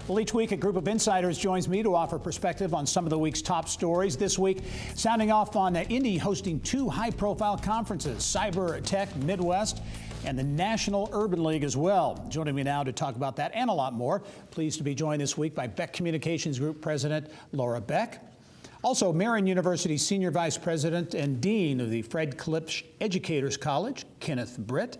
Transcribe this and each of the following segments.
Well, each week a group of insiders joins me to offer perspective on some of the week's top stories. This week, sounding off on Indy hosting two high-profile conferences, Cybertech Midwest and the National Urban League as well. Joining me now to talk about that and a lot more, pleased to be joined this week by Beck Communications Group President Laura Beck. Also, Marian University Senior Vice President and Dean of the Fred Klipsch Educators College, Kenneth Britt,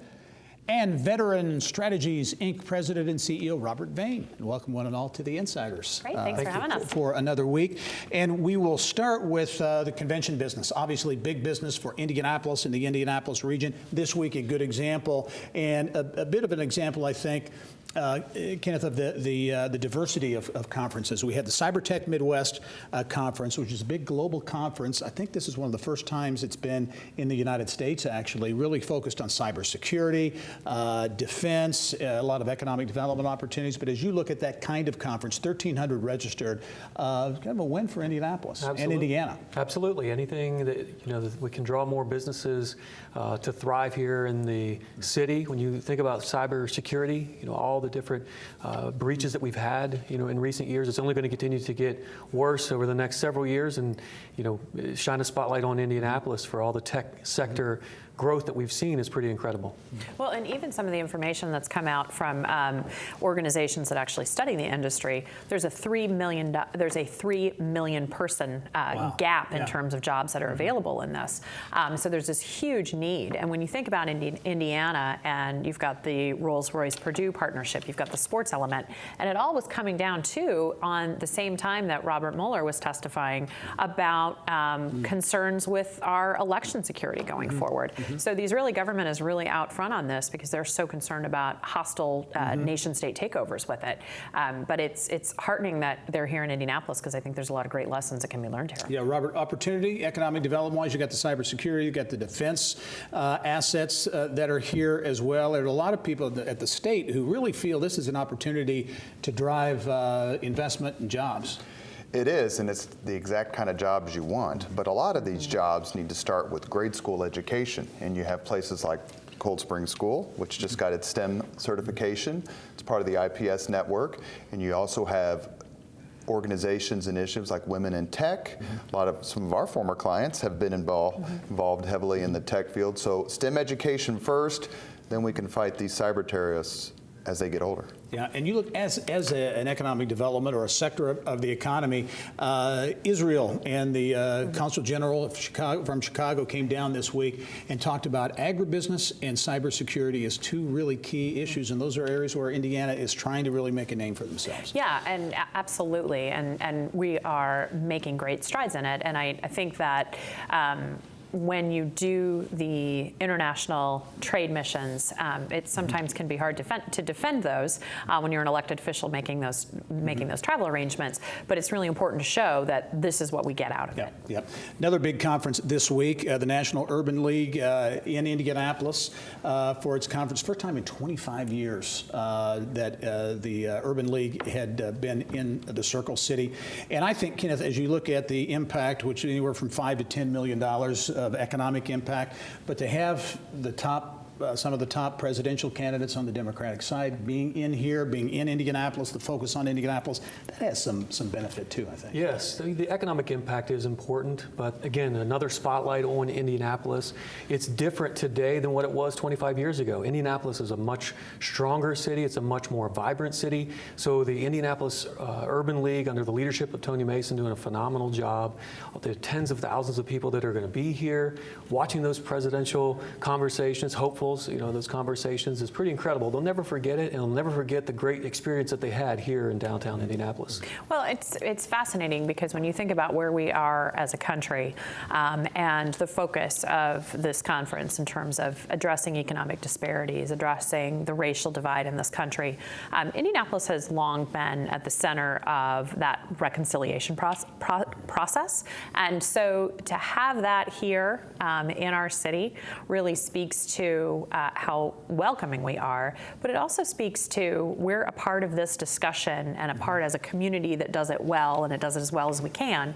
and Veteran Strategies, Inc. President and CEO Robert Vane. And welcome one and all to the Insiders. Great, thanks for having us. For another week. And we will start with the convention business. Obviously, big business for Indianapolis and the Indianapolis region. This week, a good example, and a bit of an example, I think, Kenneth, of the diversity of conferences. We had the Cybertech Midwest conference, which is a big global conference. I think this is one of the first times it's been in the United States, actually, really focused on cybersecurity, defense, a lot of economic development opportunities. But as you look at that kind of conference, 1,300 registered, kind of a win for Indianapolis and Indiana. Absolutely. Anything that, that we can draw more businesses to thrive here in the city. When you think about cybersecurity, all the different breaches that we've had, in recent years, it's only going to continue to get worse over the next several years. And, shine a spotlight on Indianapolis for all the tech sector growth that we've seen is pretty incredible. Well, and even some of the information that's come out from organizations that actually study the industry, there's a 3 million person gap in terms of jobs that are available in this. So there's this huge need. And when you think about Indiana, and you've got the Rolls-Royce Purdue partnership, you've got the sports element, and it all was coming down to on the same time that Robert Mueller was testifying about concerns with our election security going forward. So these government is really out front on this because they're so concerned about hostile nation-state takeovers with it. But it's heartening that they're here in Indianapolis because I think there's a lot of great lessons that can be learned here. Yeah, Robert, opportunity, economic development-wise, you got the cybersecurity, you got the defense assets that are here as well. There are a lot of people at the state who really feel this is an opportunity to drive investment and jobs. It is, and it's the exact kind of jobs you want. But a lot of these jobs need to start with grade school education. And you have places like Cold Spring School, which just got its STEM certification. It's part of the IPS network. And you also have organizations, initiatives like Women in Tech. Some of our former clients have been involved heavily in the tech field. So STEM education first, then we can fight these cyber terrorists as they get older. Yeah, and you look as an economic development or a sector of the economy, Israel and the Consul General of from Chicago came down this week and talked about agribusiness and cybersecurity as two really key issues, and those are areas where Indiana is trying to really make a name for themselves. Yeah, and absolutely, and we are making great strides in it, and I think that when you do the international trade missions, it sometimes can be hard to defend those when you're an elected official making those travel arrangements. But it's really important to show that this is what we get out of it. Yep. Another big conference this week, the National Urban League in Indianapolis for its conference. First time in 25 years that the Urban League had been in the Circle City. And I think, Kenneth, as you look at the impact, which is anywhere from $5 to $10 million of economic impact, but to have the some of the top presidential candidates on the Democratic side being in here, being in Indianapolis, the focus on Indianapolis, that has some benefit too, I think. Yes, the economic impact is important, but again, another spotlight on Indianapolis. It's different today than what it was 25 years ago. Indianapolis is a much stronger city. It's a much more vibrant city. So the Indianapolis Urban League, under the leadership of Tony Mason, doing a phenomenal job. There are tens of thousands of people that are going to be here watching those presidential conversations, hopeful. Those conversations is pretty incredible. They'll never forget it, and they'll never forget the great experience that they had here in downtown Indianapolis. Well, it's fascinating because when you think about where we are as a country and the focus of this conference in terms of addressing economic disparities, addressing the racial divide in this country, Indianapolis has long been at the center of that reconciliation process. And so to have that here in our city really speaks to how welcoming we are, but it also speaks to we're a part of this discussion and a part as a community that does it well, and it does it as well as we can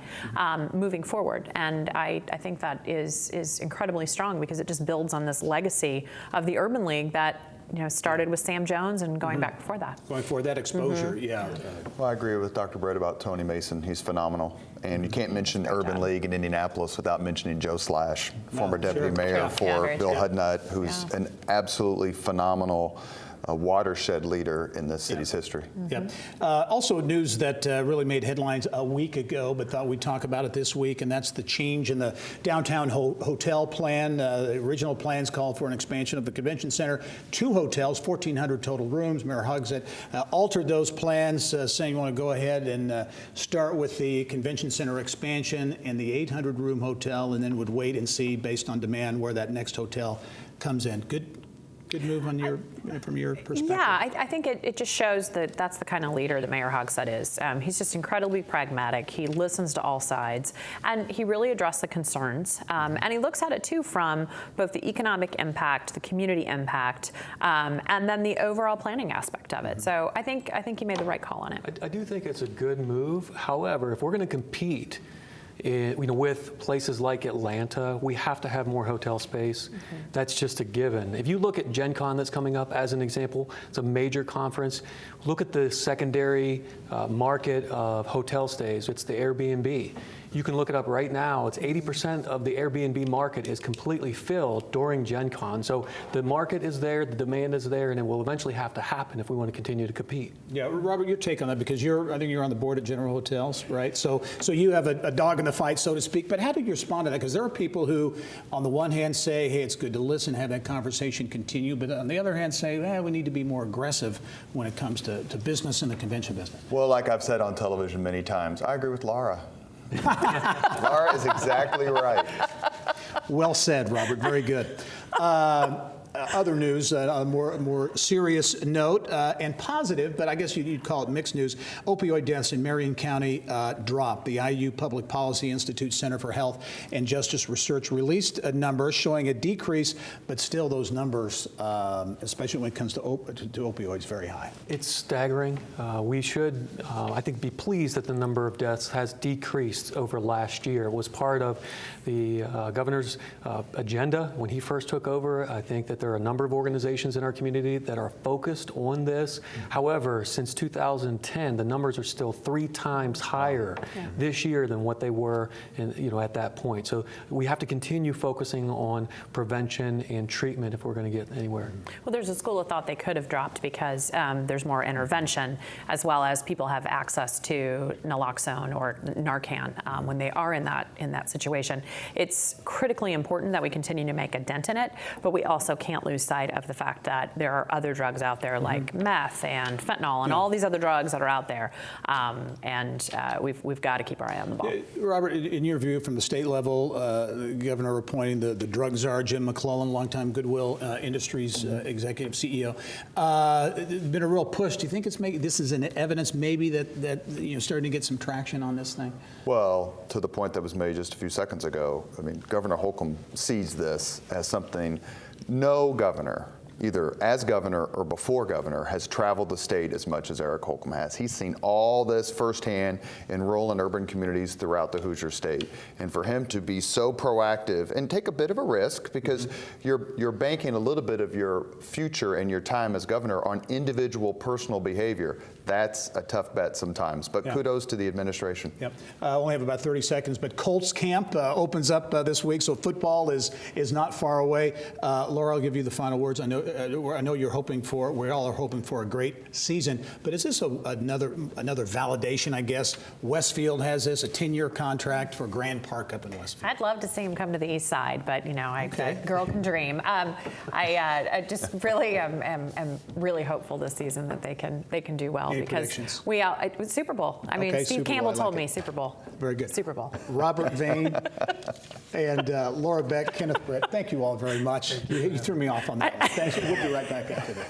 moving forward. And I think that is incredibly strong because it just builds on this legacy of the Urban League that started with Sam Jones and going back before that. Going forward, that exposure, yeah. Well, I agree with Dr. Brett about Tony Mason. He's phenomenal. And you can't mention Urban League in Indianapolis without mentioning Joe Slash, former deputy mayor for very Bill true. Hudnut, who's an absolutely phenomenal watershed leader in this city's history. Yep. Also news that really made headlines a week ago, but thought we'd talk about it this week, and that's the change in the downtown hotel plan. The original plans called for an expansion of the convention center, 2 hotels, 1,400 total rooms. Mayor Hugsett altered those plans, saying you want to go ahead and start with the convention center expansion and the 800-room hotel, and then would wait and see based on demand where that next hotel comes in. Good move on from your perspective. Yeah, I think it just shows that that's the kind of leader that Mayor Hogsett is. He's just incredibly pragmatic. He listens to all sides, and he really addressed the concerns. And he looks at it too from both the economic impact, the community impact, and then the overall planning aspect of it. So I think he made the right call on it. I do think it's a good move. However, if we're going to compete with places like Atlanta, we have to have more hotel space. That's just a given. If you look at Gen Con that's coming up as an example, it's a major conference. Look at the secondary market of hotel stays. It's the Airbnb. You can look it up right now. It's 80% of the Airbnb market is completely filled during Gen Con. So the market is there, the demand is there, and it will eventually have to happen if we want to continue to compete. Yeah, Robert, your take on that, because I think you're on the board at General Hotels, right? So you have a dog in the fight, so to speak. But how do you respond to that? Because there are people who, on the one hand, say, hey, it's good to listen, have that conversation continue. But on the other hand, say, we need to be more aggressive when it comes to business and the convention business. Well, like I've said on television many times, I agree with Laura. Laura is exactly right. Well said, Robert. Very good. Other news, on a more serious note and positive, but I guess you'd call it mixed news. Opioid deaths in Marion County dropped. The IU Public Policy Institute Center for Health and Justice Research released numbers showing a decrease, but still those numbers, especially when it comes to opioids, very high. It's staggering. We should, I think, be pleased that the number of deaths has decreased over last year. It was part of the governor's agenda when he first took over. I think that there are a number of organizations in our community that are focused on this. However, since 2010, the numbers are still 3 times higher this year than what they were at that point. So we have to continue focusing on prevention and treatment if we're going to get anywhere. Well, there's a school of thought they could have dropped because there's more intervention, as well as people have access to naloxone or Narcan when they are in that situation. It's critically important that we continue to make a dent in it, but we also can't lose sight of the fact that there are other drugs out there like meth and fentanyl and all these other drugs that are out there, and we've got to keep our eye on the ball. Robert, in your view, from the state level, the governor appointing the drug czar, Jim McClellan, longtime Goodwill Industries executive CEO, been a real push. Do you think this is an evidence maybe that starting to get some traction on this thing? Well, to the point that was made just a few seconds ago, I mean, Governor Holcomb sees this as something no governor, either as governor or before governor, has traveled the state as much as Eric Holcomb has. He's seen all this firsthand in rural and urban communities throughout the Hoosier State. And for him to be so proactive and take a bit of a risk, because you're banking a little bit of your future and your time as governor on individual personal behavior, that's a tough bet sometimes. But kudos to the administration. Yep. I only have about 30 seconds, but Colts camp opens up this week, so football is not far away. Laura, I'll give you the final words. I know you're hoping for, we all are hoping for a great season, but is this another validation, I guess? Westfield has this, a 10-year contract for Grand Park up in Westfield. I'd love to see him come to the east side, but a girl can dream. I just really am really hopeful this season that they can do well. Any because predictions? it was Super Bowl. I mean, Steve Campbell told me Super Bowl. Very good. Super Bowl. Robert Vane and Laura Beck, Kenneth Britt, thank you all very much. You threw me off on that one. Thanks. We'll be right back after this.